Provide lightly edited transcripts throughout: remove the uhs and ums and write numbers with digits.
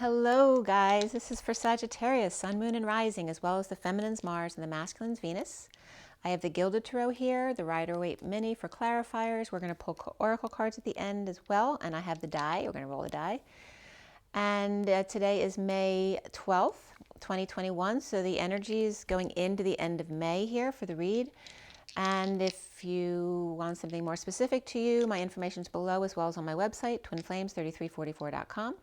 Hello guys, this is for Sagittarius, Sun, Moon, and Rising, as well as the Feminine's Mars and the Masculine's Venus. I have the Gilded Tarot here, the Rider-Waite Mini for clarifiers. We're going to pull oracle cards at the end as well, and I have the die. We're going to roll the die. And today is May 12th, 2021, so the energy is going into the end of May here for the read. And if you want something more specific to you, my information is below as well as on my website, twinflames3344.com.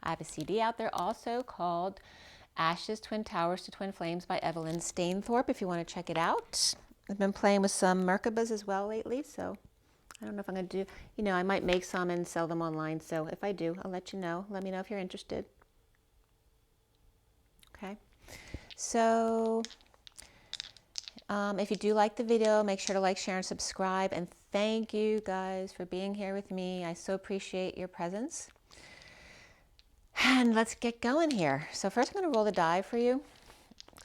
I have a CD out there also called Ashes, Twin Towers to Twin Flames by Evelyn Stainthorpe if you want to check it out. I've been playing with some Merkabas as well lately, so I don't know if I'm going to do, I might make some and sell them online. So if I do, I'll let you know. Let me know if you're interested. Okay. So if you do like the video, make sure to like, share, and subscribe. And thank you guys for being here with me. I so appreciate your presence. And let's get going here. So first I'm going to roll the die for you.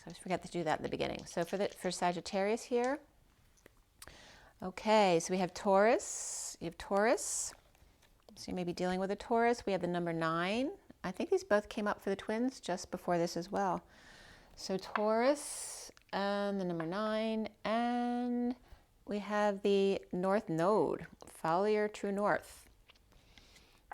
I forgot to do that in the beginning. So for Sagittarius here. Okay, so we have Taurus. You have Taurus. So you may be dealing with a Taurus. We have the number 9. I think these both came up for the twins just before this as well. So Taurus and the number 9. And we have the North Node. Follow your true north.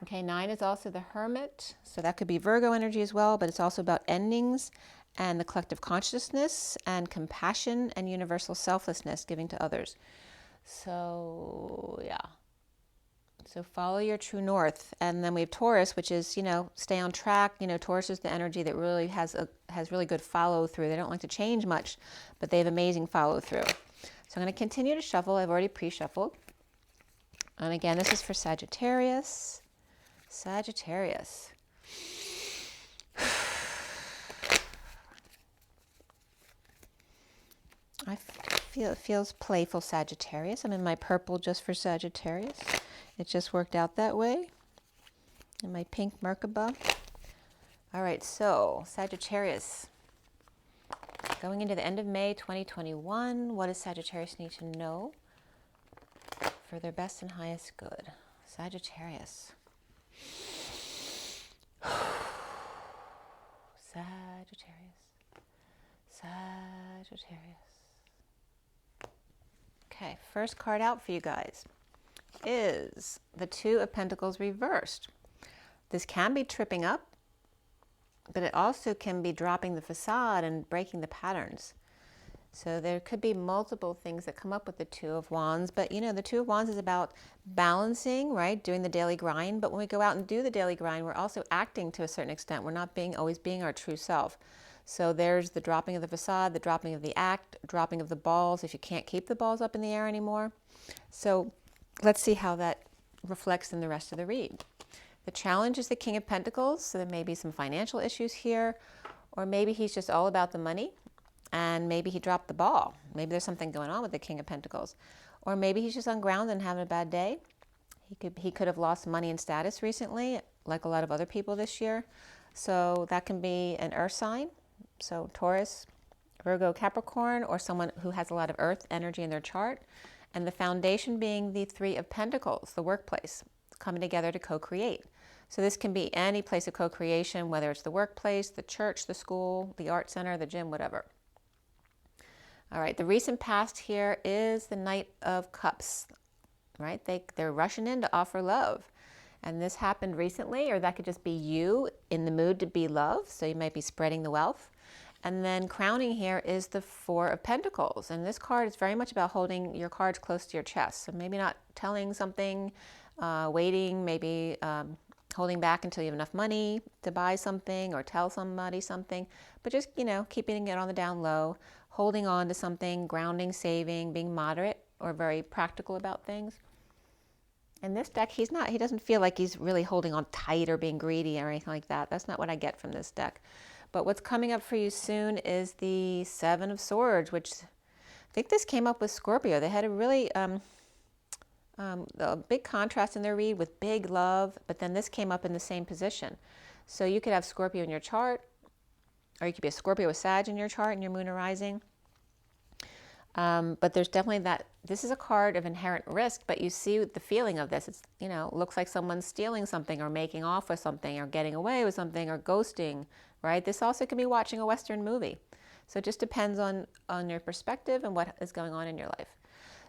Okay, 9 is also the Hermit, so that could be Virgo energy as well, but it's also about endings and the collective consciousness and compassion and universal selflessness, giving to others. So, yeah. So follow your true north. And then we have Taurus, which is, stay on track. Taurus is the energy that really has really good follow through. They don't like to change much, but they have amazing follow through. So I'm going to continue to shuffle. I've already pre-shuffled. And again, this is for Sagittarius. Sagittarius. I feel it feels playful, Sagittarius. I'm in my purple just for Sagittarius. It just worked out that way. And my pink Merkaba. All right, so Sagittarius. Going into the end of May 2021, what does Sagittarius need to know for their best and highest good? Sagittarius. Sagittarius. Sagittarius. Okay, first card out for you guys is the Two of Pentacles reversed. This can be tripping up, but it also can be dropping the facade and breaking the patterns. So there could be multiple things that come up with the Two of Wands, but the Two of Wands is about balancing, right? Doing the daily grind. But when we go out and do the daily grind, we're also acting to a certain extent. We're not always being our true self. So there's the dropping of the facade, the dropping of the act, dropping of the balls if you can't keep the balls up in the air anymore. So let's see how that reflects in the rest of the read. The challenge is the King of Pentacles, so there may be some financial issues here, or maybe he's just all about the money. And maybe he dropped the ball. Maybe there's something going on with the King of Pentacles. Or maybe he's just ungrounded and having a bad day. He could have lost money and status recently, like a lot of other people this year. So that can be an earth sign. So Taurus, Virgo, Capricorn, or someone who has a lot of earth energy in their chart. And the foundation being the Three of Pentacles, the workplace, coming together to co-create. So this can be any place of co-creation, whether it's the workplace, the church, the school, the art center, the gym, whatever. All right, the recent past here is the Knight of Cups, right? They're rushing in to offer love. And this happened recently, or that could just be you in the mood to be loved. So you might be spreading the wealth. And then crowning here is the Four of Pentacles. And this card is very much about holding your cards close to your chest. So maybe not telling something, waiting, maybe holding back until you have enough money to buy something or tell somebody something. But just, keeping it on the down low. Holding on to something, grounding, saving, being moderate or very practical about things. In this deck, he doesn't feel like he's really holding on tight or being greedy or anything like that. That's not what I get from this deck. But what's coming up for you soon is the Seven of Swords, which I think this came up with Scorpio. They had a really a big contrast in their read with big love, but then this came up in the same position. So you could have Scorpio in your chart, or you could be a Scorpio with Sag in your chart and your moon or rising. But there's definitely that, this is a card of inherent risk, but you see the feeling of this. It's, you know, looks like someone's stealing something or making off with something or getting away with something or ghosting, right? This also could be watching a Western movie. So it just depends on your perspective and what is going on in your life.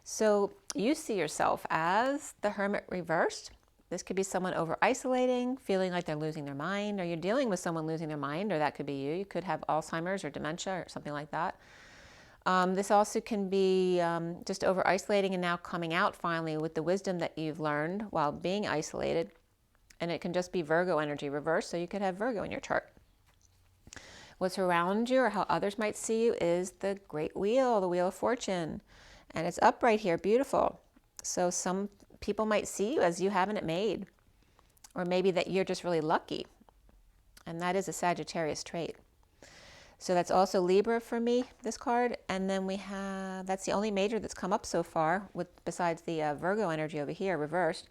So you see yourself as the Hermit reversed. This could be someone over-isolating, feeling like they're losing their mind, or you're dealing with someone losing their mind, or that could be you. You could have Alzheimer's or dementia or something like that. This also can be just over-isolating and now coming out finally with the wisdom that you've learned while being isolated. And it can just be Virgo energy reversed, so you could have Virgo in your chart. What's around you or how others might see you is the Great Wheel, the Wheel of Fortune. And it's upright here, beautiful. So some people might see you as you having it made. Or maybe that you're just really lucky. And that is a Sagittarius trait. So that's also Libra for me, this card. And then we have, that's the only major that's come up so far, with besides the Virgo energy over here, reversed.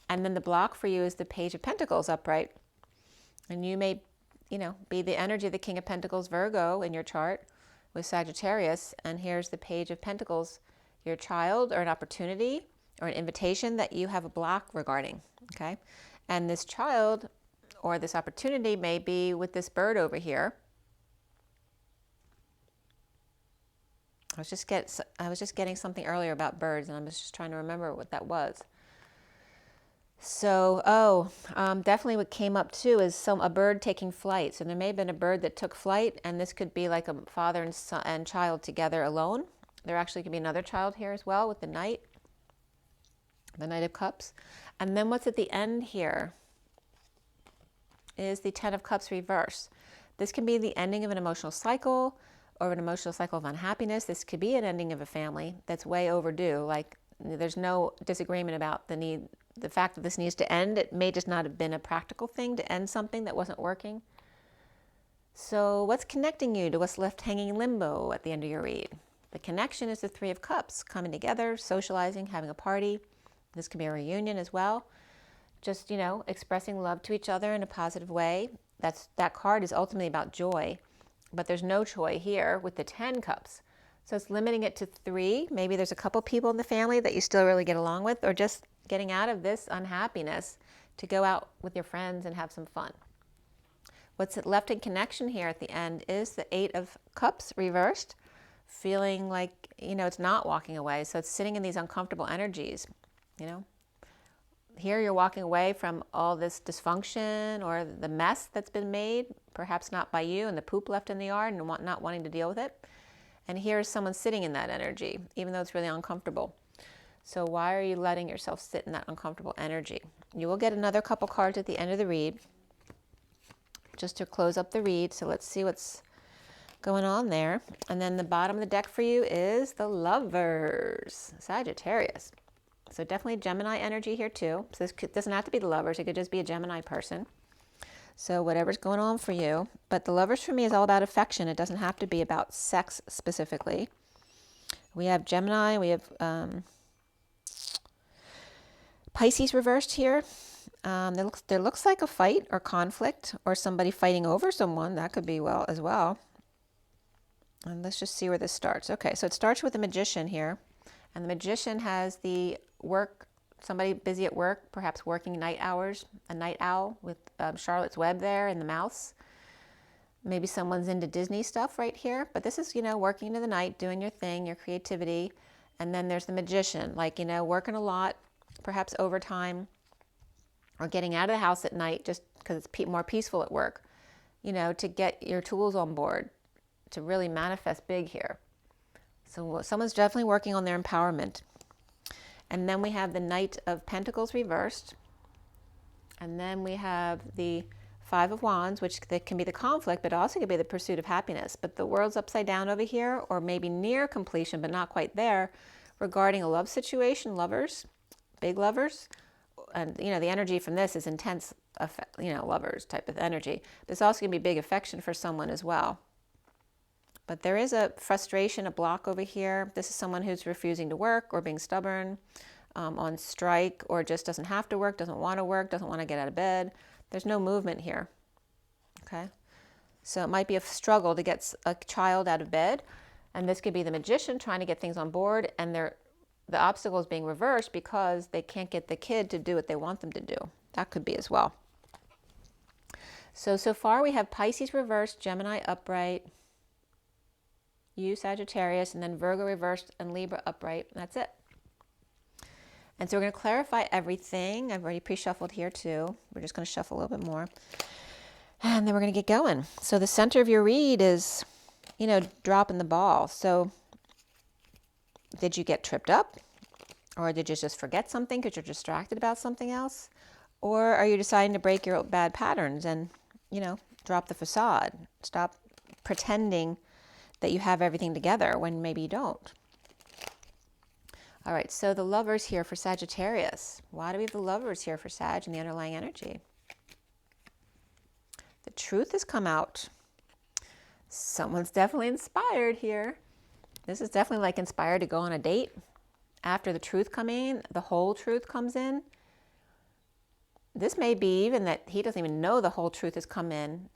And then the block for you is the Page of Pentacles upright. And you may, you know, be the energy of the King of Pentacles, Virgo, in your chart with Sagittarius. And here's the Page of Pentacles, your child or an opportunity or an invitation that you have a block regarding, okay? And this child or this opportunity may be with this bird over here. I was just getting something earlier about birds, and I was just trying to remember what that was. So, definitely what came up too is a bird taking flight. So there may have been a bird that took flight, and this could be like a father and son and child together alone. There actually could be another child here as well with the Knight of Cups. And then what's at the end here is the Ten of Cups reverse. This can be the ending of an emotional cycle, or an emotional cycle of unhappiness. This could be an ending of a family that's way overdue. Like there's no disagreement about the fact that this needs to end. It may just not have been a practical thing to end something that wasn't working. So what's connecting you to what's left hanging in limbo at the end of your read? The connection is the Three of Cups, coming together, socializing, having a party. This could be a reunion as well. Just, you know, expressing love to each other in a positive way. That card is ultimately about joy. But there's no joy here with the 10 cups. So it's limiting it to 3. Maybe there's a couple people in the family that you still really get along with, or just getting out of this unhappiness to go out with your friends and have some fun. What's left in connection here at the end is the 8 of Cups reversed, feeling like, you know, it's not walking away. So it's sitting in these uncomfortable energies, you know. Here you're walking away from all this dysfunction or the mess that's been made, perhaps not by you, and the poop left in the yard and not wanting to deal with it. And here's someone sitting in that energy, even though it's really uncomfortable. So why are you letting yourself sit in that uncomfortable energy? You will get another couple cards at the end of the read, just to close up the read. So let's see what's going on there. And then the bottom of the deck for you is the Lovers, Sagittarius. So definitely Gemini energy here too. So this doesn't have to be the Lovers. It could just be a Gemini person. So whatever's going on for you. But the Lovers for me is all about affection. It doesn't have to be about sex specifically. We have Gemini. We have Pisces reversed here. There looks like a fight or conflict or somebody fighting over someone. That could be as well. And let's just see where this starts. Okay, so it starts with a Magician here. And the Magician has the somebody busy at work, perhaps working night hours, a night owl with Charlotte's Web there and the mouse. Maybe someone's into Disney stuff right here. But this is, you know, working into the night, doing your thing, your creativity. And then there's the Magician, like, you know, working a lot, perhaps overtime, or getting out of the house at night just because it's more peaceful at work, you know, to get your tools on board, to really manifest big here. So someone's definitely working on their empowerment. And then we have the Knight of Pentacles reversed. And then we have the Five of Wands, which can be the conflict, but also could be the pursuit of happiness. But the world's upside down over here, or maybe near completion, but not quite there, regarding a love situation, lovers, big lovers. And, you know, the energy from this is intense, you know, lovers type of energy. There's also going to be big affection for someone as well. But there is a frustration, a block over here. This is someone who's refusing to work or being stubborn, on strike, or just doesn't have to work, doesn't want to work, doesn't want to get out of bed. There's no movement here, okay? So it might be a struggle to get a child out of bed. And this could be the magician trying to get things on board, and the obstacle is being reversed because they can't get the kid to do what they want them to do. That could be as well. So far we have Pisces reversed, Gemini upright, you Sagittarius, and then Virgo reversed and Libra upright. That's it. And so we're going to clarify everything. I've already pre-shuffled here too. We're just going to shuffle a little bit more. And then we're going to get going. So the center of your read is, you know, dropping the ball. So did you get tripped up? Or did you just forget something because you're distracted about something else? Or are you deciding to break your bad patterns and, you know, drop the facade? Stop pretending that you have everything together when maybe you don't. All right, so the Lovers here for Sagittarius. Why do we have the Lovers here for Sag and the underlying energy? The Truth has come out. Someone's definitely inspired here. This is definitely like inspired to go on a date. After the truth coming in, the whole truth comes in. This may be even that he doesn't even know the whole truth has come in,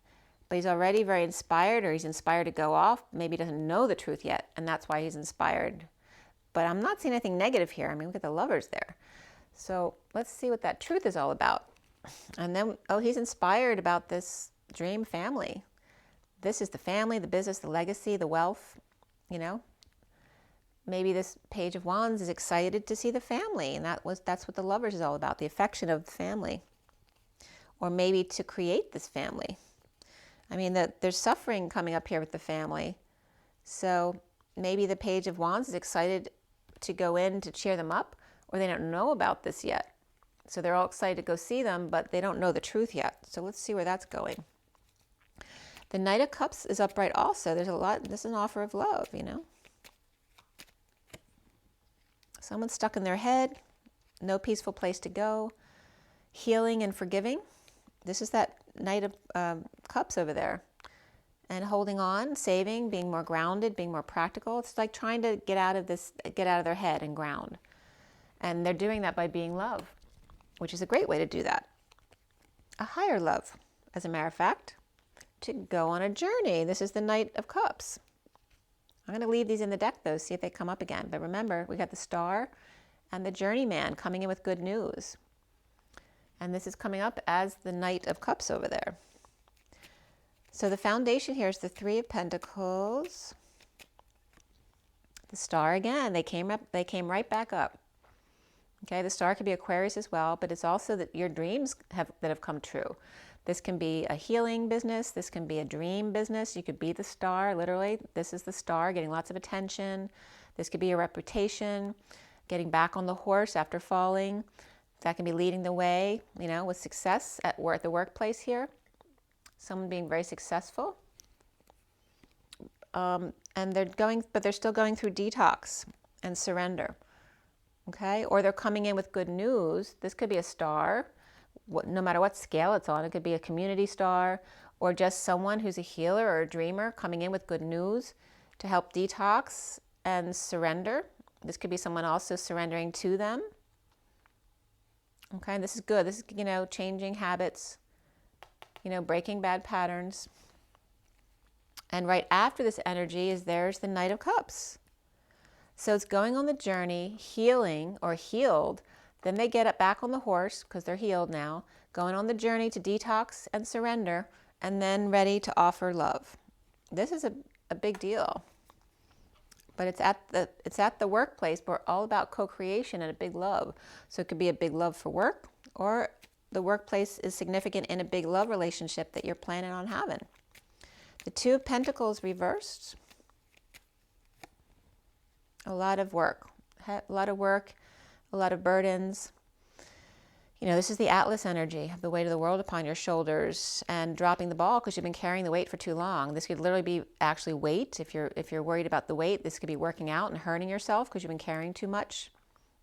but he's already very inspired, or he's inspired to go off. Maybe he doesn't know the truth yet, and that's why he's inspired. But I'm not seeing anything negative here. I mean, look at the Lovers there. So let's see what that truth is all about. And then, oh, he's inspired about this dream family. This is the family, the business, the legacy, the wealth, you know. Maybe this Page of Wands is excited to see the family, and that's what the Lovers is all about, the affection of the family. Or maybe to create this family. I mean, there's suffering coming up here with the family. So maybe the Page of Wands is excited to go in to cheer them up, or they don't know about this yet. So they're all excited to go see them, but they don't know the truth yet. So let's see where that's going. The Knight of Cups is upright also. There's a lot, this is an offer of love, you know. Someone's stuck in their head, no peaceful place to go, healing and forgiving. This is that Knight of Cups over there. And holding on, saving, being more grounded, being more practical. It's like trying to get out of their head and ground. And they're doing that by being love, which is a great way to do that. A higher love, as a matter of fact, to go on a journey. This is the Knight of Cups. I'm going to leave these in the deck, though, see if they come up again. But remember, we got the Star and the Journeyman coming in with good news. And this is coming up as the Knight of Cups over there. So the foundation here is the Three of Pentacles. The Star again, they came right back up. Okay, the Star could be Aquarius as well, but it's also that your dreams that have come true. This can be a healing business. This can be a dream business. You could be the Star, literally. This is the Star, getting lots of attention. This could be a reputation, getting back on the horse after falling. That can be leading the way, you know, with success at the workplace here. Someone being very successful. And they're still going through detox and surrender. Okay, or they're coming in with good news. This could be a star, no matter what scale it's on. It could be a community star, or just someone who's a healer or a dreamer coming in with good news to help detox and surrender. This could be someone also surrendering to them. Okay, this is good. This is, you know, changing habits, you know, breaking bad patterns. And right after this energy there's the Knight of Cups. So it's going on the journey, healing or healed. Then they get back on the horse because they're healed now, going on the journey to detox and surrender, and then ready to offer love. This is a big deal. But it's at the workplace. We're all about co-creation and a big love. So it could be a big love for work, or the workplace is significant in a big love relationship that you're planning on having. The Two of Pentacles reversed. A lot of work, a lot of burdens. You know, this is the Atlas energy, the weight of the world upon your shoulders, and dropping the ball because you've been carrying the weight for too long. This could literally be actually weight. If you're worried about the weight, this could be working out and hurting yourself because you've been carrying too much.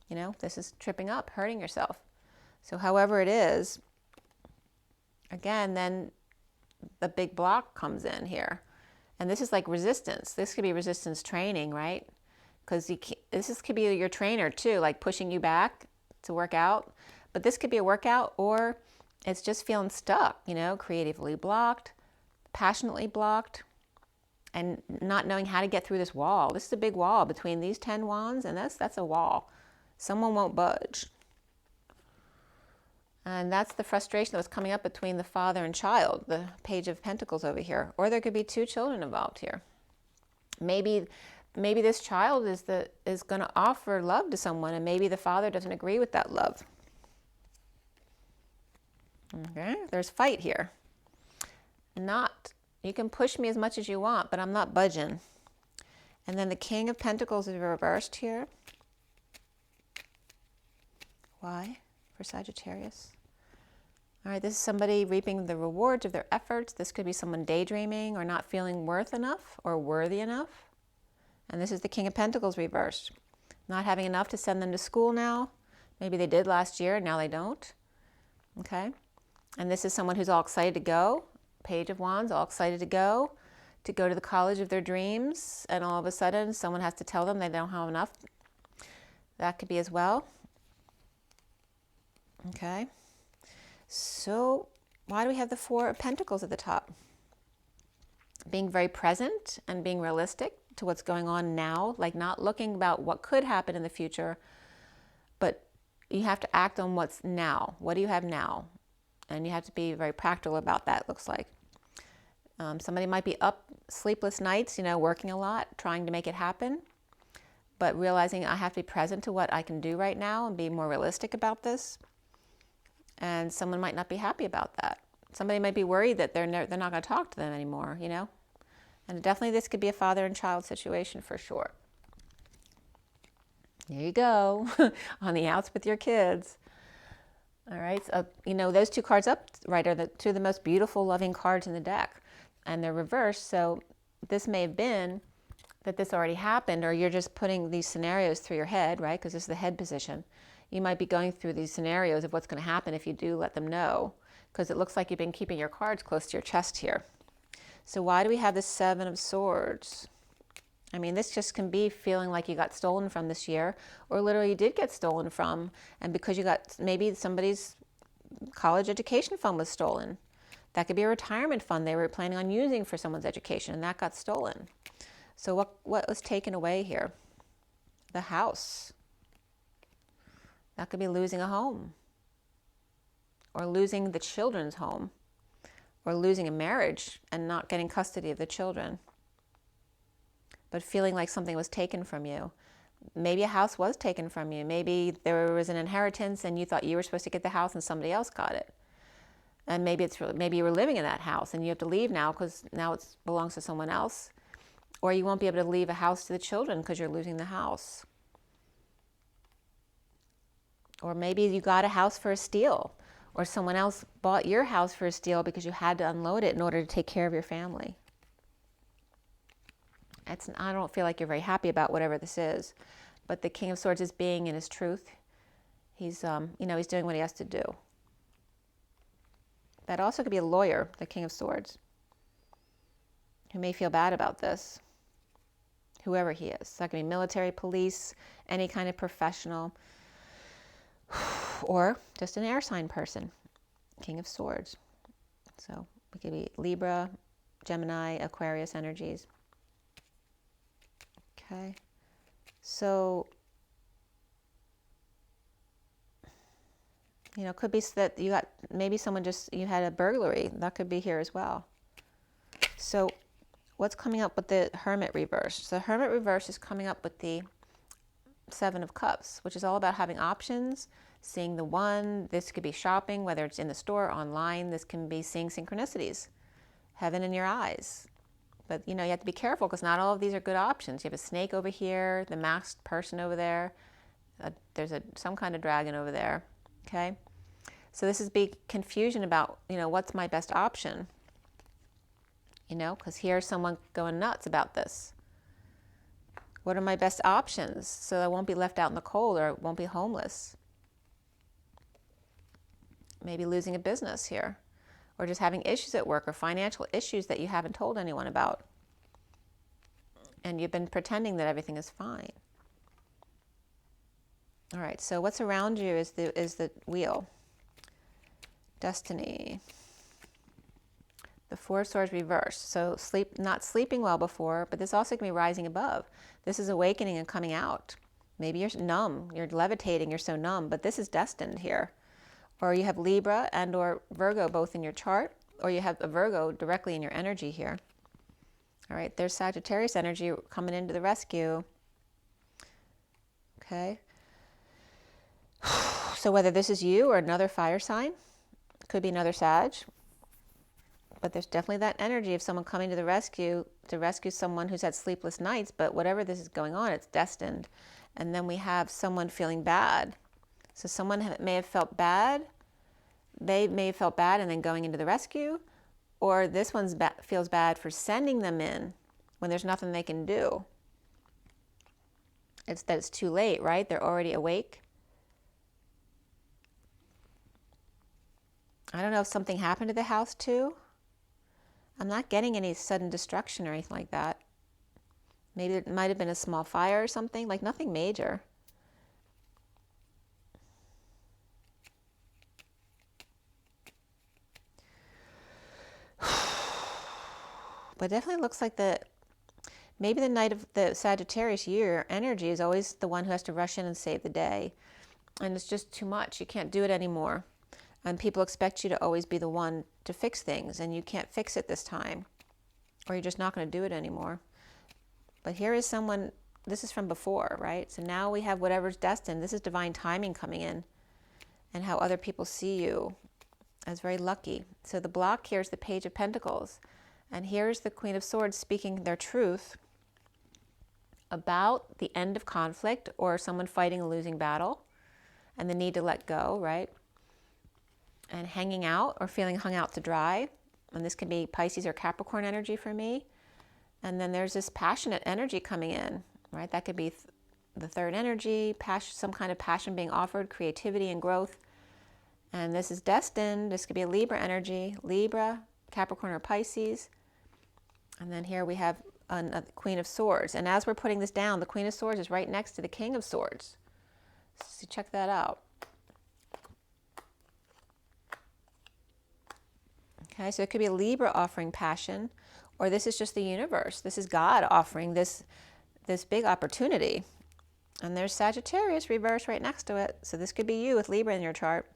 You know, this is tripping up, hurting yourself. So however it is, again, then the big block comes in here. And this is like resistance. This could be resistance training, right? Because this could be your trainer too, like pushing you back to work out. But this could be a workout, or it's just feeling stuck, you know, creatively blocked, passionately blocked, and not knowing how to get through this wall. This is a big wall between these 10 wands, and that's a wall. Someone won't budge. And that's the frustration that was coming up between the father and child, the Page of Pentacles over here. Or there could be 2 children involved here. Maybe this child is going to offer love to someone, and maybe the father doesn't agree with that love. Okay, there's fight here. You can push me as much as you want, but I'm not budging. And then the King of Pentacles is reversed here. Why? For Sagittarius. All right, this is somebody reaping the rewards of their efforts. This could be someone daydreaming or not feeling worth enough or worthy enough. And this is the King of Pentacles reversed. Not having enough to send them to school now. Maybe they did last year and now they don't. Okay. And this is someone who's all excited to go. Page of Wands, all excited to go to the college of their dreams. And all of a sudden someone has to tell them they don't have enough. That could be as well. Okay. So why do we have the 4 of Pentacles at the top? Being very present and being realistic to what's going on now, like not looking about what could happen in the future, but you have to act on what's now. What do you have now? And you have to be very practical about that, it looks like. Somebody might be up sleepless nights, working a lot, trying to make it happen, but realizing I have to be present to what I can do right now and be more realistic about this. And someone might not be happy about that. Somebody might be worried that they're not going to talk to them anymore, And definitely this could be a father and child situation for sure. There you go, on the outs with your kids. All right, so, those 2 cards up right are the 2 of the most beautiful, loving cards in the deck. And they're reversed, so this may have been that this already happened, or you're just putting these scenarios through your head, right? Because this is the head position. You might be going through these scenarios of what's going to happen if you do let them know, because it looks like you've been keeping your cards close to your chest here. So why do we have the 7 of Swords? I mean, this just can be feeling like you got stolen from this year, or literally you did get stolen from, and because you got, maybe somebody's college education fund was stolen. That could be a retirement fund they were planning on using for someone's education, and that got stolen. So what was taken away here? The house. That could be losing a home, or losing the children's home, or losing a marriage and not getting custody of the children, but feeling like something was taken from you. Maybe a house was taken from you. Maybe there was an inheritance and you thought you were supposed to get the house and somebody else got it. And maybe you were living in that house and you have to leave now because now it belongs to someone else. Or you won't be able to leave a house to the children because you're losing the house. Or maybe you got a house for a steal, or someone else bought your house for a steal because you had to unload it in order to take care of your family. I don't feel like you're very happy about whatever this is, but the King of Swords is being in his truth. He's, he's doing what he has to do. That also could be a lawyer, the King of Swords, who may feel bad about this, whoever he is. That could be military, police, any kind of professional, or just an air sign person, King of Swords. So it could be Libra, Gemini, Aquarius energies. Okay, so, it could be that you got, maybe you had a burglary. That could be here as well. So what's coming up with the Hermit reverse? So the Hermit reverse is coming up with the 7 of Cups, which is all about having options, seeing the one. This could be shopping, whether it's in the store, online. This can be seeing synchronicities, heaven in your eyes. But, you have to be careful because not all of these are good options. You have a snake over here, the masked person over there. There's some kind of dragon over there, okay? So this is big confusion about, what's my best option? Because here's someone going nuts about this. What are my best options so I won't be left out in the cold or won't be homeless? Maybe losing a business here, or just having issues at work or financial issues that you haven't told anyone about. And you've been pretending that everything is fine. All right, so what's around you is the wheel. Destiny. The Four of Swords reversed. So not sleeping well before, but this also can be rising above. This is awakening and coming out. Maybe you're numb, you're levitating, you're so numb, but this is destined here. Or you have Libra and or Virgo both in your chart, or you have a Virgo directly in your energy here. All right, there's Sagittarius energy coming into the rescue. Okay. So whether this is you or another fire sign, could be another Sag, but there's definitely that energy of someone coming to rescue someone who's had sleepless nights, but whatever this is going on, it's destined. And then we have someone feeling bad. So someone may have felt bad. They may have felt bad and then going into the rescue, or this one feels bad for sending them in when there's nothing they can do. It's that it's too late, right? They're already awake. I don't know if something happened to the house too. I'm not getting any sudden destruction or anything like that. Maybe it might have been a small fire or something, like nothing major. But definitely looks like maybe the night of the Sagittarius year energy is always the one who has to rush in and save the day. And it's just too much. You can't do it anymore. And people expect you to always be the one to fix things, and you can't fix it this time, or you're just not going to do it anymore. But here is someone, this is from before, right? So now we have whatever's destined. This is divine timing coming in, and how other people see you as very lucky. So the block here is the Page of Pentacles, and here's the Queen of Swords speaking their truth about the end of conflict or someone fighting a losing battle and the need to let go, right? And hanging out or feeling hung out to dry. And this can be Pisces or Capricorn energy for me. And then there's this passionate energy coming in, right? That could be the third energy, some kind of passion being offered, creativity and growth. And this is destined. This could be a Libra energy, Libra, Capricorn or Pisces. And then here we have a Queen of Swords. And as we're putting this down, the Queen of Swords is right next to the King of Swords. So check that out. Okay, so it could be a Libra offering passion, or this is just the universe. This is God offering this big opportunity. And there's Sagittarius reversed right next to it. So this could be you with Libra in your chart,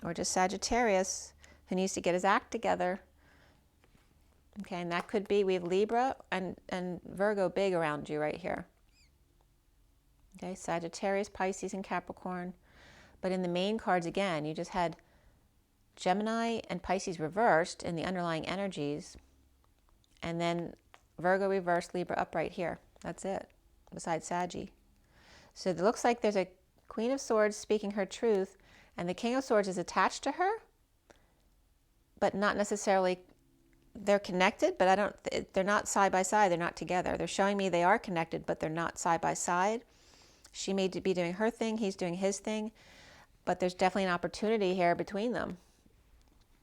or just Sagittarius who needs to get his act together. Okay, and that could be, we have Libra and Virgo big around you right here. Okay, Sagittarius, Pisces, and Capricorn. But in the main cards, again, you just had Gemini and Pisces reversed in the underlying energies, and then Virgo reversed, Libra upright here. That's it, besides Saggy. So it looks like there's a Queen of Swords speaking her truth, and the King of Swords is attached to her, but not necessarily, they're connected, but they're not side by side, they're not together. They're showing me they are connected, but they're not side by side. She may be doing her thing, he's doing his thing, but there's definitely an opportunity here between them.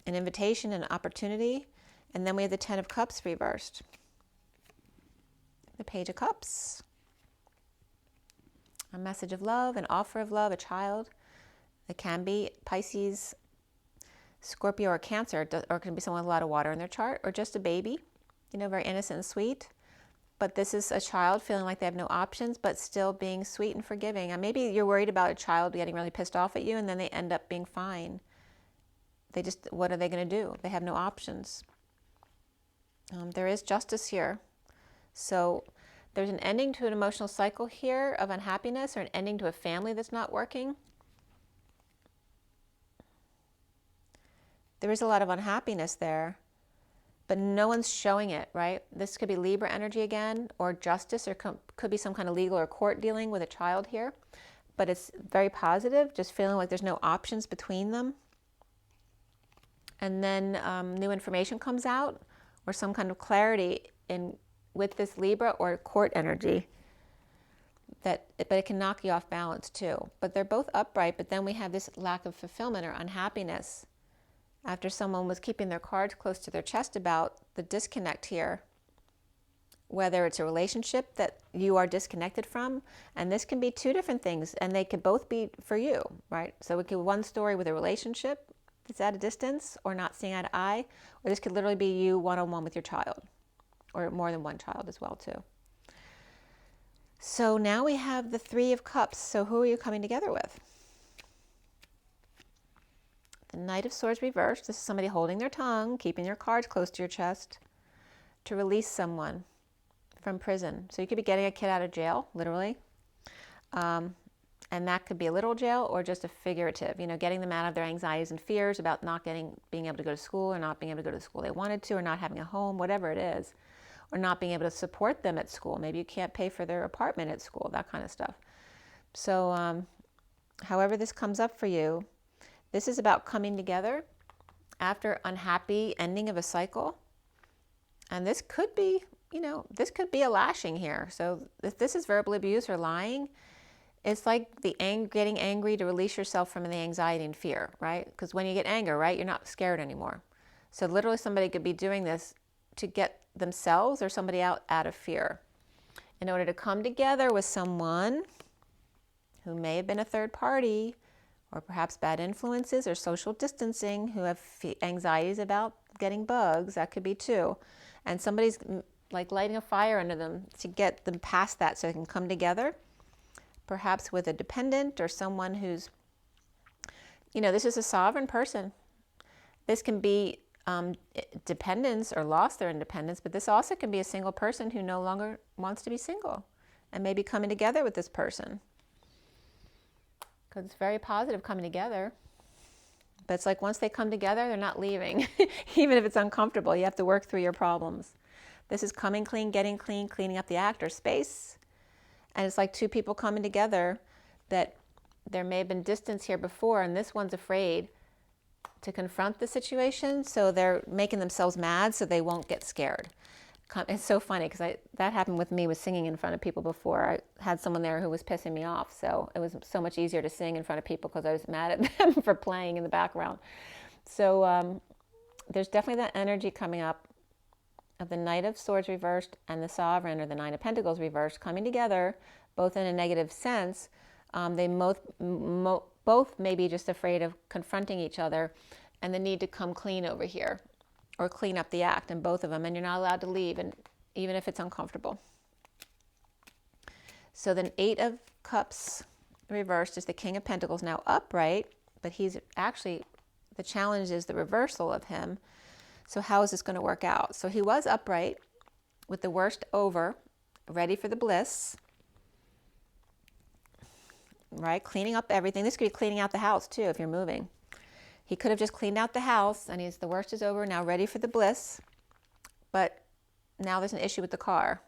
An invitation, an opportunity, and then we have the Ten of Cups reversed. The Page of Cups. A message of love, an offer of love, a child. It can be Pisces, Scorpio, or Cancer, or it can be someone with a lot of water in their chart, or just a baby, very innocent and sweet. But this is a child feeling like they have no options, but still being sweet and forgiving. And maybe you're worried about a child getting really pissed off at you, and then they end up being fine. What are they going to do? They have no options. There is justice here. So there's an ending to an emotional cycle here of unhappiness, or an ending to a family that's not working. There is a lot of unhappiness there, but no one's showing it, right? This could be Libra energy again, or justice, or could be some kind of legal or court dealing with a child here. But it's very positive, just feeling like there's no options between them. And then new information comes out, or some kind of clarity with this Libra or court energy. But it can knock you off balance too. But they're both upright, but then we have this lack of fulfillment or unhappiness after someone was keeping their cards close to their chest about the disconnect here. Whether it's a relationship that you are disconnected from, and this can be two different things, and they could both be for you, right? So it could be one story with a relationship, that's at a distance or not seeing eye to eye, or this could literally be you one-on-one with your child, or more than one child as well too. So now we have the Three of Cups. So who are you coming together with? The Knight of Swords reversed. This is somebody holding their tongue, keeping your cards close to your chest to release someone from prison. So you could be getting a kid out of jail, literally. And that could be a literal jail or just a figurative, you know, getting them out of their anxieties and fears about not being able to go to school, or not being able to go to the school they wanted to, or not having a home, whatever it is, or not being able to support them at school. Maybe you can't pay for their apartment at school, that kind of stuff. So however this comes up for you, this is about coming together after unhappy ending of a cycle. And this could be, you know, this could be a lashing here. So if this is verbal abuse or lying, it's like getting angry to release yourself from the anxiety and fear, right? Because when you get anger, right, you're not scared anymore. So literally somebody could be doing this to get themselves or somebody out of fear in order to come together with someone who may have been a third party, or perhaps bad influences or social distancing, who have anxieties about getting bugs. That could be too. And somebody's like lighting a fire under them to get them past that so they can come together, perhaps with a dependent or someone who's, you know, this is a sovereign person. This can be dependence or lost their independence, but this also can be a single person who no longer wants to be single and maybe coming together with this person. Because it's very positive coming together. But it's like once they come together, they're not leaving. Even if it's uncomfortable, you have to work through your problems. This is coming clean, getting clean, cleaning up the act or space. And it's like two people coming together that there may have been distance here before, and this one's afraid to confront the situation, so they're making themselves mad so they won't get scared. It's so funny because that happened with me with singing in front of people before. I had someone there who was pissing me off, so it was so much easier to sing in front of people because I was mad at them for playing in the background. So there's definitely that energy coming up of the Knight of Swords reversed and the Sovereign, or the Nine of Pentacles reversed, coming together, both in a negative sense. They both may be just afraid of confronting each other and the need to come clean over here or clean up the act in both of them, and you're not allowed to leave, and even if it's uncomfortable. So the Eight of Cups reversed is the King of Pentacles, now upright, but he's actually, the challenge is the reversal of him. So how is this going to work out? So he was upright with the worst over, ready for the bliss, right? Cleaning up everything. This could be cleaning out the house too if you're moving. He could have just cleaned out the house and the worst is over, now ready for the bliss. But now there's an issue with the car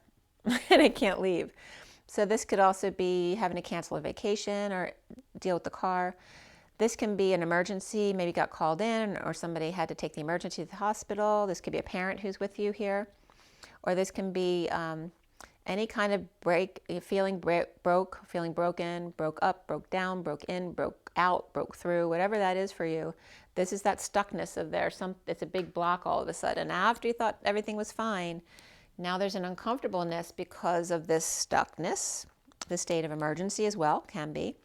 and I can't leave. So this could also be having to cancel a vacation or deal with the car. This can be an emergency, maybe got called in, or somebody had to take the emergency to the hospital. This could be a parent who's with you here. Or this can be any kind of feeling broke, feeling broken, broke up, broke down, broke in, broke out, broke through, whatever that is for you. This is that stuckness of there. It's a big block all of a sudden. After you thought everything was fine, now there's an uncomfortableness because of this stuckness. The state of emergency as well can be.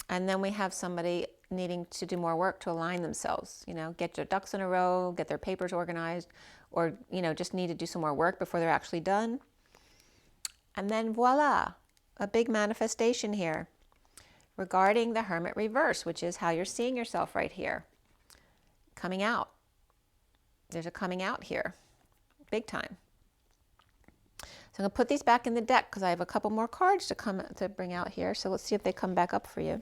And then we have somebody needing to do more work to align themselves, you know, get their ducks in a row, get their papers organized, or, you know, just need to do some more work before they're actually done. And then voila, a big manifestation here regarding the Hermit reverse, which is how you're seeing yourself right here. Coming out. There's a coming out here. Big time. So I'm going to put these back in the deck because I have a couple more cards to bring out here. So let's see if they come back up for you.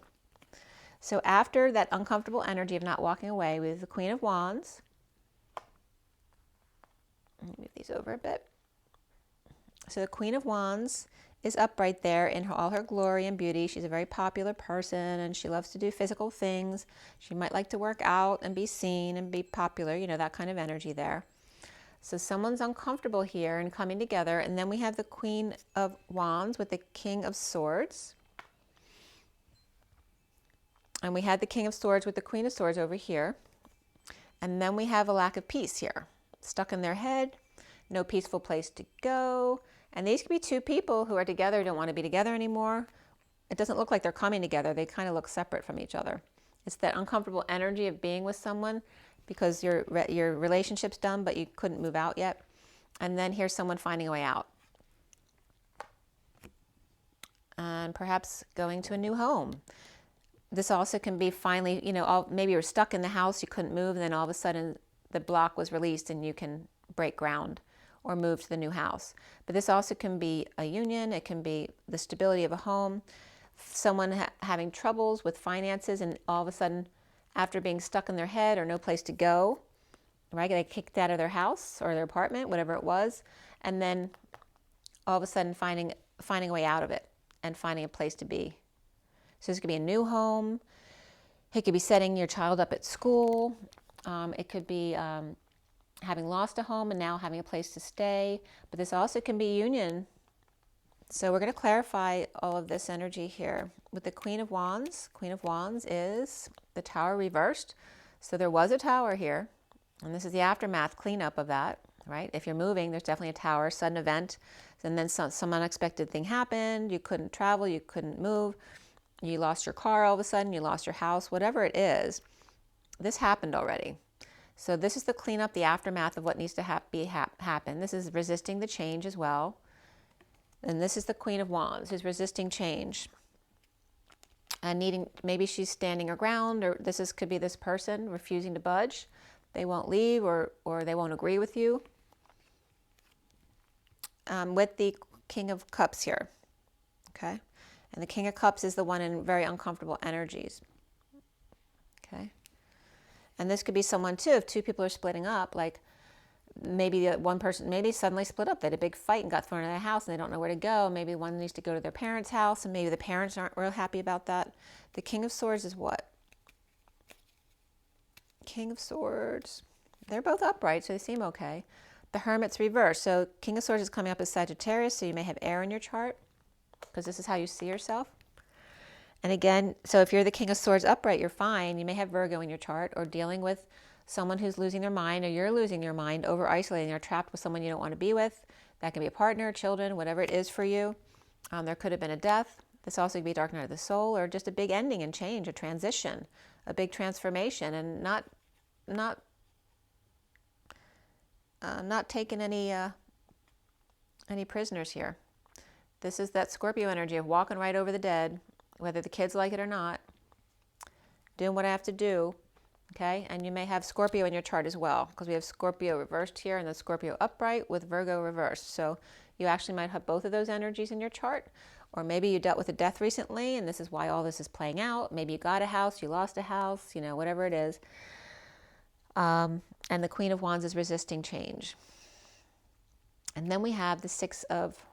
So after that uncomfortable energy of not walking away, we have the Queen of Wands. Let me move these over a bit. So the Queen of Wands is upright there in all her glory and beauty. She's a very popular person and she loves to do physical things. She might like to work out and be seen and be popular, you know, that kind of energy there. So someone's uncomfortable here and coming together. And then we have the Queen of Wands with the King of Swords. And we had the King of Swords with the Queen of Swords over here. And then we have a lack of peace here. Stuck in their head, no peaceful place to go. And these could be two people who are together, don't want to be together anymore. It doesn't look like they're coming together. They kind of look separate from each other. It's that uncomfortable energy of being with someone because your relationship's done, but you couldn't move out yet. And then here's someone finding a way out. And perhaps going to a new home. This also can be finally, maybe you were stuck in the house, you couldn't move, and then all of a sudden the block was released and you can break ground or move to the new house. But this also can be a union, it can be the stability of a home, someone having troubles with finances, and all of a sudden, after being stuck in their head or no place to go, right, they kicked out of their house or their apartment, whatever it was, and then all of a sudden finding a way out of it and finding a place to be. So this could be a new home. It could be setting your child up at school. It could be having lost a home and now having a place to stay. But this also can be union. So we're going to clarify all of this energy here. With the Queen of Wands is the Tower reversed. So there was a Tower here. And this is the aftermath, cleanup of that, right? If you're moving, there's definitely a Tower, sudden event. And then some unexpected thing happened. You couldn't travel, you couldn't move. You lost your car all of a sudden, you lost your house, whatever it is. This happened already. So this is the cleanup, the aftermath of what needs to happen. This is resisting the change as well. And this is the Queen of Wands, who's resisting change. And maybe she's standing her ground, or could be this person refusing to budge. They won't leave, or they won't agree with you. With the King of Cups here, okay? And the King of Cups is the one in very uncomfortable energies, okay? And this could be someone too, if two people are splitting up, like maybe one person, maybe suddenly split up. They had a big fight and got thrown out of the house and they don't know where to go. Maybe one needs to go to their parents' house and maybe the parents aren't real happy about that. The King of Swords is what? King of Swords. They're both upright, so they seem okay. The Hermit's reversed. So King of Swords is coming up as Sagittarius, so you may have air in your chart because this is how you see yourself. And again, so if you're the King of Swords upright, you're fine. You may have Virgo in your chart, or dealing with someone who's losing their mind, or you're losing your mind, over isolating, or trapped with someone you don't want to be with. That can be a partner, children, whatever it is for you. There could have been a death. This also could be dark night of the soul, or just a big ending and change, a transition, a big transformation, and not taking any prisoners here. This is that Scorpio energy of walking right over the dead, whether the kids like it or not, doing what I have to do, okay? And you may have Scorpio in your chart as well, because we have Scorpio reversed here and then Scorpio upright with Virgo reversed. So you actually might have both of those energies in your chart, or maybe you dealt with a death recently and this is why all this is playing out. Maybe you got a house, you lost a house, whatever it is. And the Queen of Wands is resisting change. And then we have the Six of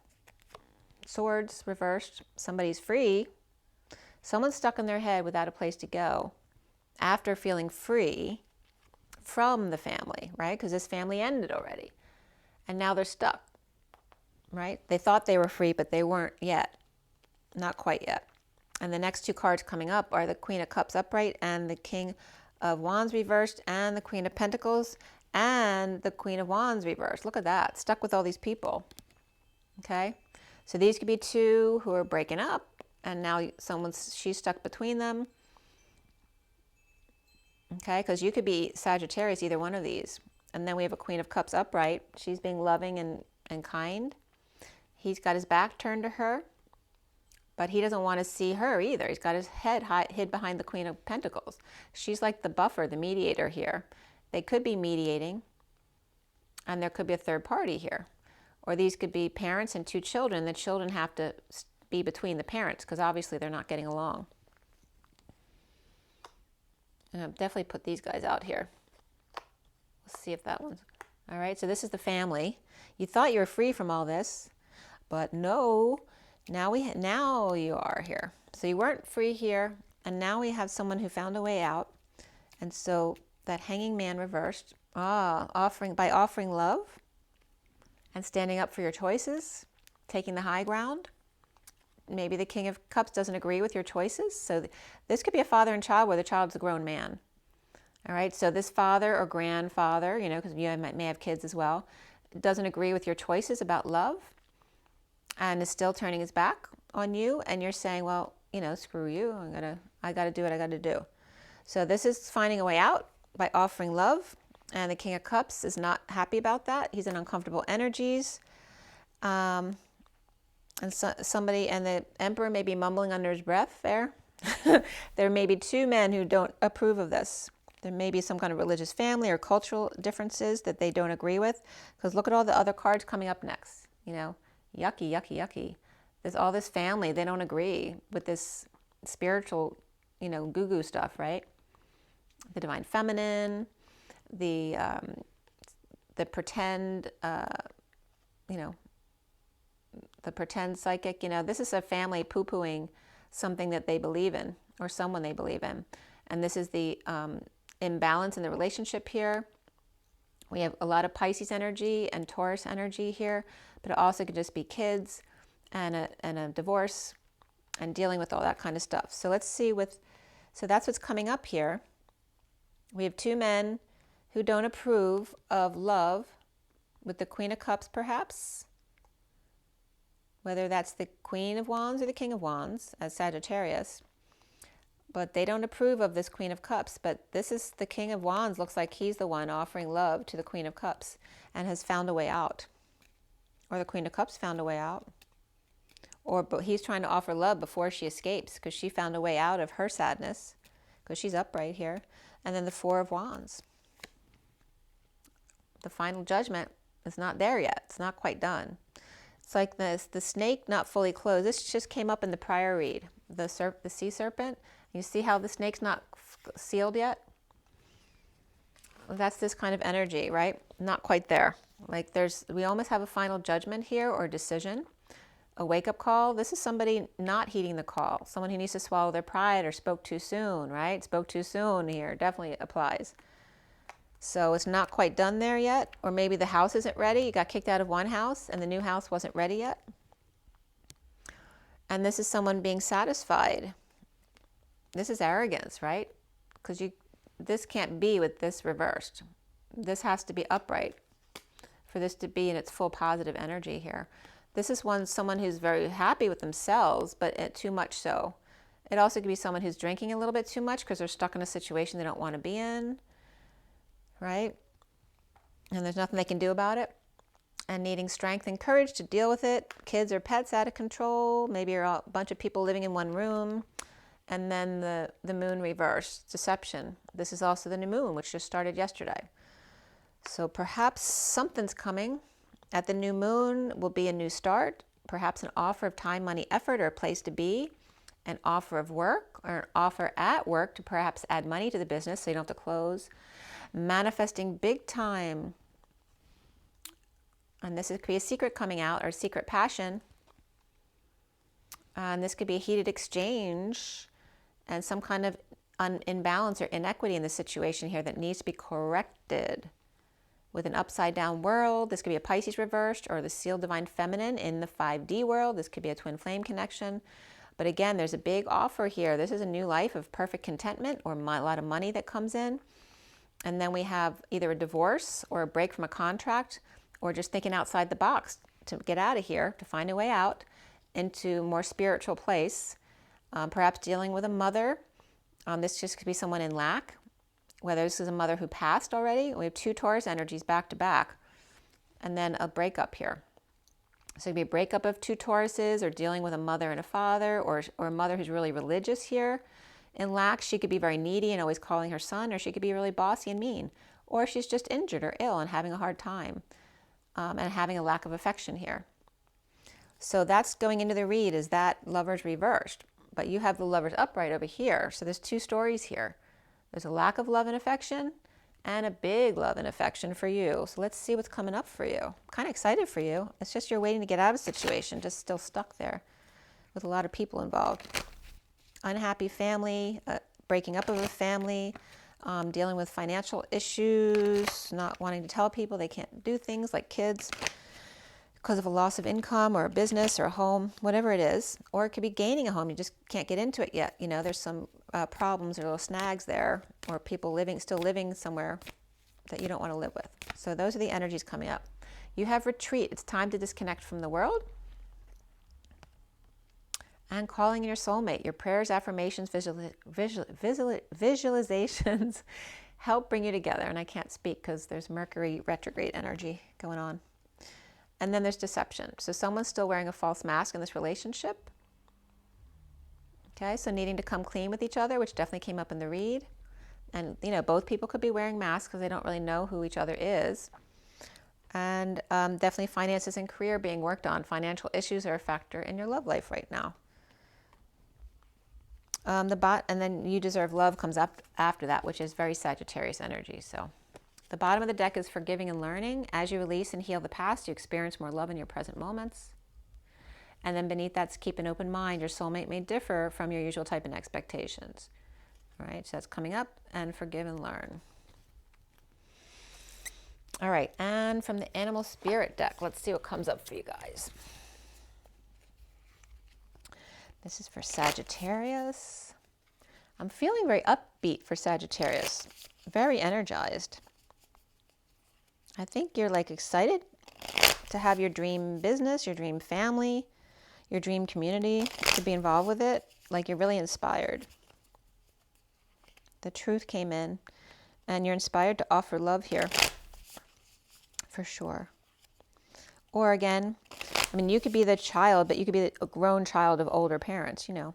Swords reversed. Somebody's free. Someone's stuck in their head without a place to go after feeling free from the family, right? Because this family ended already. And now they're stuck, right? They thought they were free, but they weren't yet. Not quite yet. And the next two cards coming up are the Queen of Cups upright and the King of Wands reversed and the Queen of Pentacles and the Queen of Wands reversed. Look at that. Stuck with all these people. Okay? So these could be two who are breaking up and now she's stuck between them. Okay? Because you could be Sagittarius, either one of these. And then we have a Queen of Cups upright. She's being loving and kind. He's got his back turned to her, but he doesn't want to see her either. He's got his head hid behind the Queen of Pentacles. She's like the buffer, the mediator here. They could be mediating, and there could be a third party here. Or these could be parents and two children. The children have to be between the parents because obviously they're not getting along. And I've definitely put these guys out here. Let's see if that one's... All right, so this is the family. You thought you were free from all this, but no. Now you are here. So you weren't free here, and now we have someone who found a way out. And so that Hanging Man reversed, by offering love and standing up for your choices, taking the high ground. Maybe the King of Cups doesn't agree with your choices. So this could be a father and child where the child's a grown man. All right, so this father or grandfather, because you may have kids as well, doesn't agree with your choices about love and is still turning his back on you, and you're saying, well, screw you, I gotta do what I gotta do. So this is finding a way out by offering love. And the King of Cups is not happy about that. He's in uncomfortable energies. And the Emperor may be mumbling under his breath there. There may be two men who don't approve of this. There may be some kind of religious family or cultural differences that they don't agree with. Because look at all the other cards coming up next. You know, yucky, yucky, yucky. There's all this family. They don't agree with this spiritual, you know, goo-goo stuff, right? The Divine Feminine, the pretend, you know, the pretend psychic. You know, this is a family poo-pooing something that they believe in or someone they believe in. And this is the imbalance in the relationship here. We have a lot of Pisces energy and Taurus energy here, but it also could just be kids and a divorce and dealing with all that kind of stuff. So let's see so that's what's coming up here. We have two men who don't approve of love with the Queen of Cups, perhaps. Whether that's the Queen of Wands or the King of Wands as Sagittarius. But they don't approve of this Queen of Cups. But this is the King of Wands. Looks like he's the one offering love to the Queen of Cups and has found a way out. Or the Queen of Cups found a way out. But he's trying to offer love before she escapes because she found a way out of her sadness because she's upright here. And then the Four of Wands. The final judgment is not there yet. It's not quite done. It's like the snake not fully closed. This just came up in the prior read. The sea serpent. You see how the snake's not sealed yet? That's this kind of energy, right? Not quite there. Like we almost have a final judgment here or decision. A wake-up call. This is somebody not heeding the call. Someone who needs to swallow their pride or spoke too soon, right? Spoke too soon here. Definitely applies. So it's not quite done there yet. Or maybe the house isn't ready. You got kicked out of one house and the new house wasn't ready yet. And this is someone being satisfied. This is arrogance, right? Because this can't be with this reversed. This has to be upright for this to be in its full positive energy here. This is someone who's very happy with themselves, but too much so. It also could be someone who's drinking a little bit too much because they're stuck in a situation they don't want to be in, right? And there's nothing they can do about it. And needing strength and courage to deal with it. Kids or pets out of control. Maybe you're a bunch of people living in one room. And then the moon reverse, deception. This is also the new moon, which just started yesterday. So perhaps something's coming. At the new moon will be a new start, perhaps an offer of time, money, effort, or a place to be, an offer of work, or an offer at work to perhaps add money to the business so you don't have to close. Manifesting big time. And this could be a secret coming out or a secret passion. And this could be a heated exchange and some kind of imbalance or inequity in the situation here that needs to be corrected. With an upside down world, this could be a Pisces reversed or the sealed divine feminine in the 5D world. This could be a twin flame connection. But again, there's a big offer here. This is a new life of perfect contentment or a lot of money that comes in. And then we have either a divorce or a break from a contract or just thinking outside the box to get out of here, to find a way out into a more spiritual place. Perhaps dealing with a mother. This just could be someone in lack. Whether this is a mother who passed already. We have two Taurus energies back to back. And then a breakup here. So it could be a breakup of two Tauruses or dealing with a mother and a father or a mother who's really religious here. In lack, she could be very needy and always calling her son, or she could be really bossy and mean. Or she's just injured or ill and having a hard time and having a lack of affection here. So that's going into the read is that Lovers reversed. But you have the Lovers upright over here. So there's two stories here. There's a lack of love and affection and a big love and affection for you. So let's see what's coming up for you. I'm kind of excited for you. It's just you're waiting to get out of a situation, just still stuck there with a lot of people involved. Unhappy family, breaking up of a family, dealing with financial issues, not wanting to tell people they can't do things like kids because of a loss of income or a business or a home, whatever it is. Or it could be gaining a home. You just can't get into it yet. You know, there's some problems or little snags there, or people still living somewhere that you don't want to live with. So those are the energies coming up. You have retreat. It's time to disconnect from the world. and calling in your soulmate. Your prayers, affirmations, visualizations help bring you together. And I can't speak because there's Mercury retrograde energy going on. And then there's deception. So someone's still wearing a false mask in this relationship. Okay, so needing to come clean with each other, which definitely came up in the read. And, you know, both people could be wearing masks because they don't really know who each other is. And definitely finances and career being worked on. Financial issues are a factor in your love life right now. And then you deserve love comes up after that, which is very Sagittarius energy. So the bottom of the deck is forgiving and learning. As you release and heal the past, you experience more love in your present moments. And then beneath that's keep an open mind. Your soulmate may differ from your usual type and expectations. All right, so that's coming up, and forgive and learn. All right, and from the Animal Spirit deck, let's see what comes up for you guys. This is for Sagittarius. I'm feeling very upbeat for Sagittarius, very energized. I think you're like excited to have your dream business, your dream family, your dream community, to be involved with it. Like you're really inspired. The truth came in, and you're inspired to offer love here, for sure. Or again, I mean, you could be the child, but you could be a grown child of older parents, you know.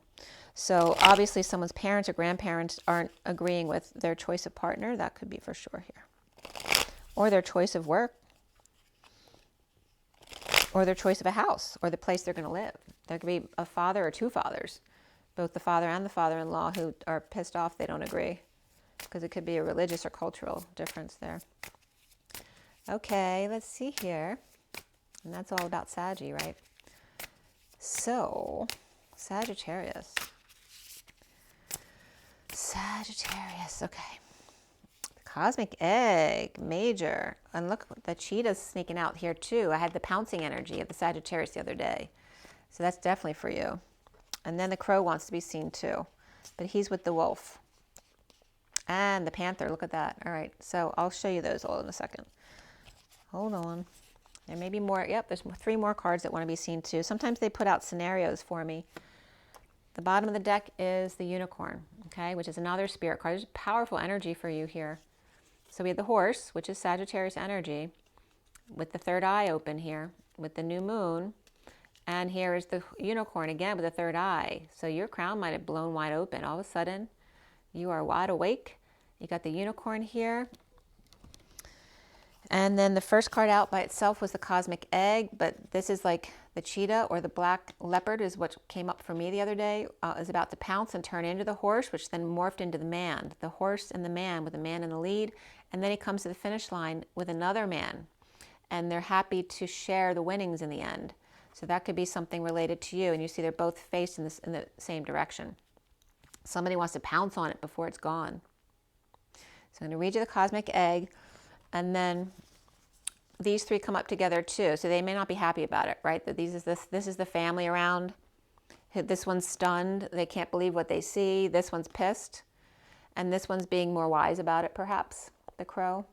So obviously someone's parents or grandparents aren't agreeing with their choice of partner. That could be for sure here. Or their choice of work. Or their choice of a house, or the place they're going to live. There could be a father or two fathers, both the father and the father-in-law, who are pissed off they don't agree, because it could be a religious or cultural difference there. Okay, let's see here. And that's all about Saggy, right? So, Sagittarius. Sagittarius, okay. Cosmic egg, major. And look, the cheetah's sneaking out here too. I had the pouncing energy of the Sagittarius the other day. So that's definitely for you. And then the crow wants to be seen too. But he's with the wolf. And the panther, look at that. All right, so I'll show you those all in a second. Hold on. There may be more. Yep, there's 3 more cards that want to be seen too. Sometimes they put out scenarios for me. The bottom of the deck is the unicorn, okay, which is another spirit card. There's powerful energy for you here. So we have the horse, which is Sagittarius energy, with the third eye open here, with the new moon. And here is the unicorn again with the third eye. So your crown might have blown wide open. All of a sudden, you are wide awake. You got the unicorn here. And then the first card out by itself was the cosmic egg, but this is like the cheetah or the black leopard is what came up for me the other day, is about to pounce and turn into the horse, which then morphed into the man. The horse and the man, with the man in the lead. And then he comes to the finish line with another man. And they're happy to share the winnings in the end. So that could be something related to you. And you see they're both faced in the same direction. Somebody wants to pounce on it before it's gone. So I'm going to read you the cosmic egg. And then these 3 come up together too. So they may not be happy about it, right? That this is the family around. This one's stunned. They can't believe what they see. This one's pissed. And this one's being more wise about it, perhaps, the crow.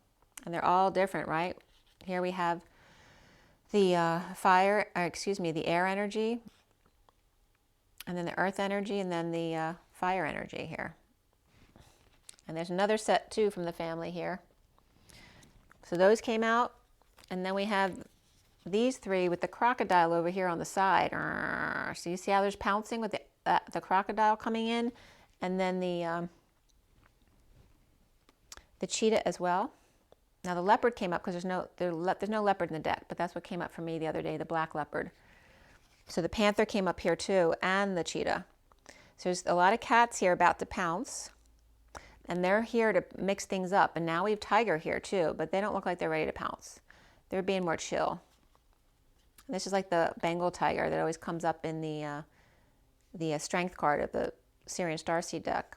And they're all different, right? Here we have the the air energy. And then the earth energy. And then the fire energy here. And there's another set too from the family here. So those came out, and then we have these 3 with the crocodile over here on the side. So you see how there's pouncing with the crocodile coming in, and then the cheetah as well. Now the leopard came up because there's no leopard in the deck, but that's what came up for me the other day, the black leopard. So the panther came up here too, and the cheetah. So there's a lot of cats here about to pounce. And they're here to mix things up. And now we have tiger here too, but they don't look like they're ready to pounce. They're being more chill. And this is like the Bengal tiger that always comes up in the strength card of the SIRIAN STARSEED deck.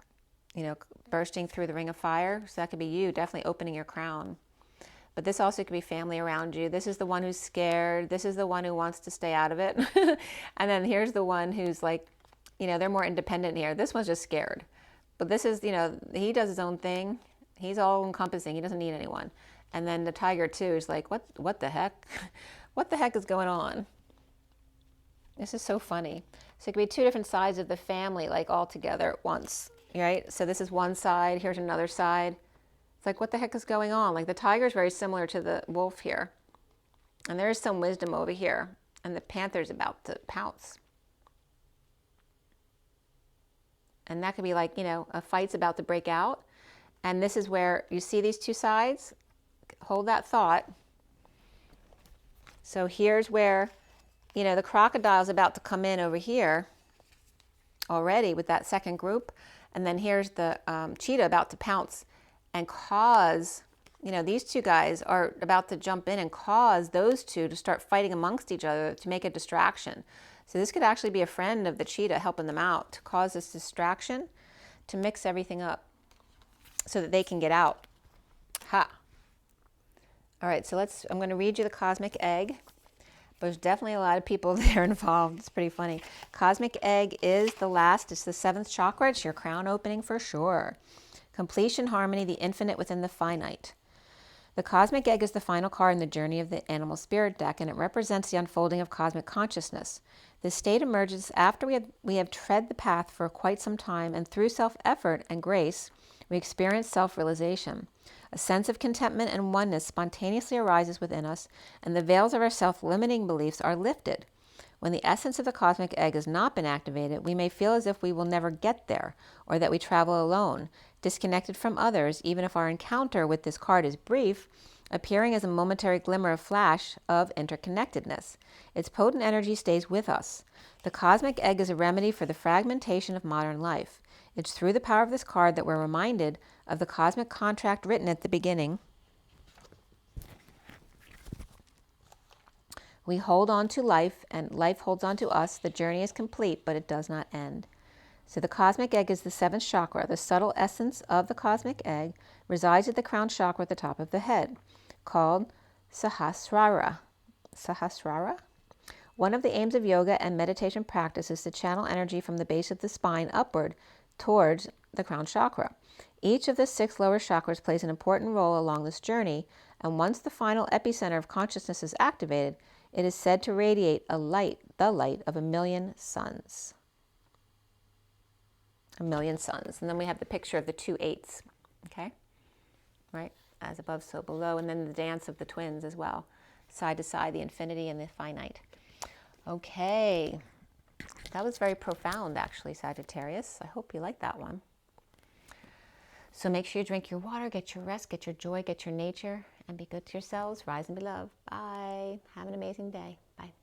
You know, bursting through the ring of fire. So that could be you definitely opening your crown. But this also could be family around you. This is the one who's scared. This is the one who wants to stay out of it. And then here's the one who's like, you know, they're more independent here. This one's just scared. But this is, you know, he does his own thing. He's all encompassing. He doesn't need anyone. And then the tiger too is like, what the heck? What the heck is going on? This is so funny. So it could be two different sides of the family, like all together at once, right? So this is one side, here's another side. It's like, what the heck is going on? Like the tiger is very similar to the wolf here. And there's some wisdom over here. And the panther's about to pounce. And that could be like, you know, a fight's about to break out. And this is where you see these two sides. Hold that thought. So here's where, you know, the crocodile's about to come in over here already with that second group. And then here's the cheetah about to pounce and cause, you know, these two guys are about to jump in and cause those two to start fighting amongst each other to make a distraction. So this could actually be a friend of the cheetah helping them out to cause this distraction, to mix everything up so that they can get out. Ha! All right, so I'm going to read you the cosmic egg. There's definitely a lot of people there involved. It's pretty funny. Cosmic egg is the last. It's the 7th chakra. It's your crown opening for sure. Completion, harmony, the infinite within the finite. The cosmic egg is the final card in the journey of the animal spirit deck, and it represents the unfolding of cosmic consciousness. This state emerges after we have tread the path for quite some time, and through self-effort and grace, we experience self-realization. A sense of contentment and oneness spontaneously arises within us, and the veils of our self-limiting beliefs are lifted. When the essence of the cosmic egg has not been activated, we may feel as if we will never get there, or that we travel alone, disconnected from others, even if our encounter with this card is brief, appearing as a momentary glimmer of flash of interconnectedness. Its potent energy stays with us. The cosmic egg is a remedy for the fragmentation of modern life. It's through the power of this card that we're reminded of the cosmic contract written at the beginning. We hold on to life, and life holds on to us. The journey is complete, but it does not end. So the cosmic egg is the 7th chakra. The subtle essence of the cosmic egg resides at the crown chakra at the top of the head, called Sahasrara. Sahasrara? One of the aims of yoga and meditation practice is to channel energy from the base of the spine upward towards the crown chakra. Each of the 6 lower chakras plays an important role along this journey, and once the final epicenter of consciousness is activated, it is said to radiate the light of 1,000,000 suns. 1,000,000 suns. And then we have the picture of the 2 8s, okay? Right? As above, so below. And then the dance of the twins as well. Side to side, the infinity and the finite. Okay. That was very profound, actually, Sagittarius. I hope you like that one. So make sure you drink your water, get your rest, get your joy, get your nature, and be good to yourselves. Rise and be loved. Bye. Have an amazing day. Bye.